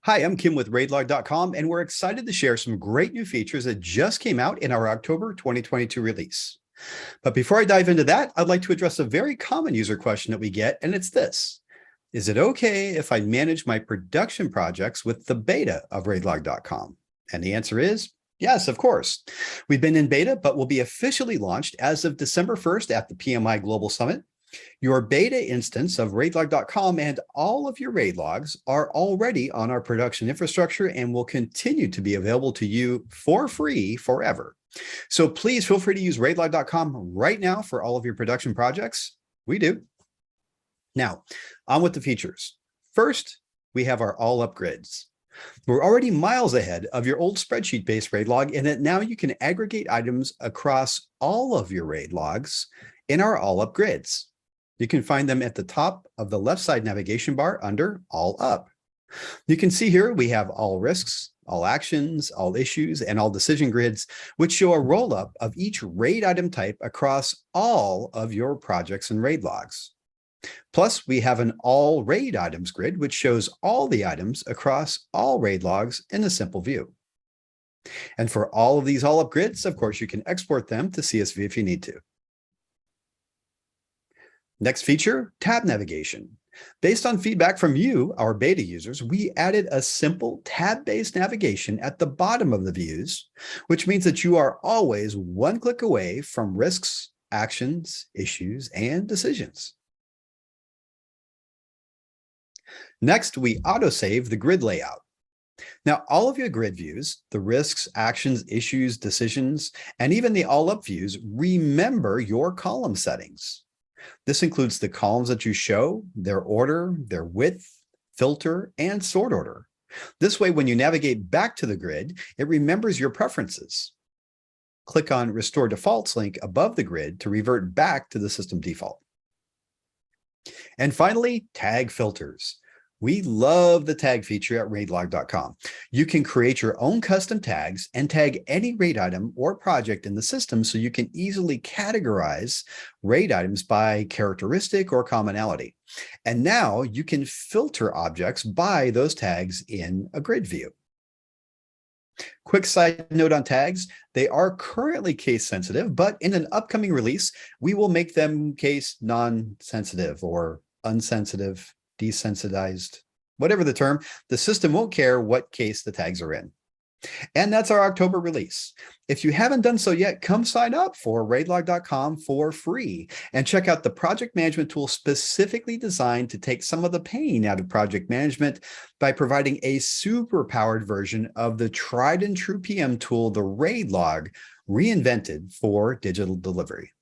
Hi, I'm Kim with RAIDLOG.com, and we're excited to share some great new features that just came out in our October 2022 release. But before I dive into that, I'd like to address a very common user question that we get, and it's this. Is it okay if I manage my production projects with the beta of RAIDLOG.com? And the answer is yes, of course. We've been in beta, but will be officially launched as of December 1st at the PMI Global Summit. Your beta instance of RAIDLOG.com and all of your RAID logs are already on our production infrastructure and will continue to be available to you for free forever. So please feel free to use RAIDLOG.com right now for all of your production projects. We do. Now, on with the features. First, we have our all up grids. We're already miles ahead of your old spreadsheet-based RAID log in that now you can aggregate items across all of your RAID logs in our all up grids. You can find them at the top of the left side navigation bar under All Up. You can see here we have all risks, all actions, all issues, and all decision grids, which show a roll-up of each RAID item type across all of your projects and RAID logs. Plus, we have an all RAID items grid, which shows all the items across all RAID logs in a simple view. And for all of these all-up grids, of course, you can export them to CSV if you need to. Next feature, tab navigation. Based on feedback from you, our beta users, we added a simple tab-based navigation at the bottom of the views, which means that you are always one click away from risks, actions, issues, and decisions. Next, we autosave the grid layout. Now, all of your grid views, the risks, actions, issues, decisions, and even the all-up views remember your column settings. This includes the columns that you show, their order, their width, filter, and sort order. This way, when you navigate back to the grid, it remembers your preferences. Click on Restore Defaults link above the grid to revert back to the system default. And finally, tag filters. We love the tag feature at RAIDLOG.com. You can create your own custom tags and tag any RAID item or project in the system so you can easily categorize RAID items by characteristic or commonality. And now you can filter objects by those tags in a grid view. Quick side note on tags, they are currently case sensitive, but in an upcoming release, we will make them case non-sensitive or unsensitive, desensitized, whatever the term. The system won't care what case the tags are in. And that's our October release. If you haven't done so yet, come sign up for RAIDLOG.com for free and check out the project management tool specifically designed to take some of the pain out of project management by providing a super powered version of the tried and true PM tool, the RAIDLOG, reinvented for digital delivery.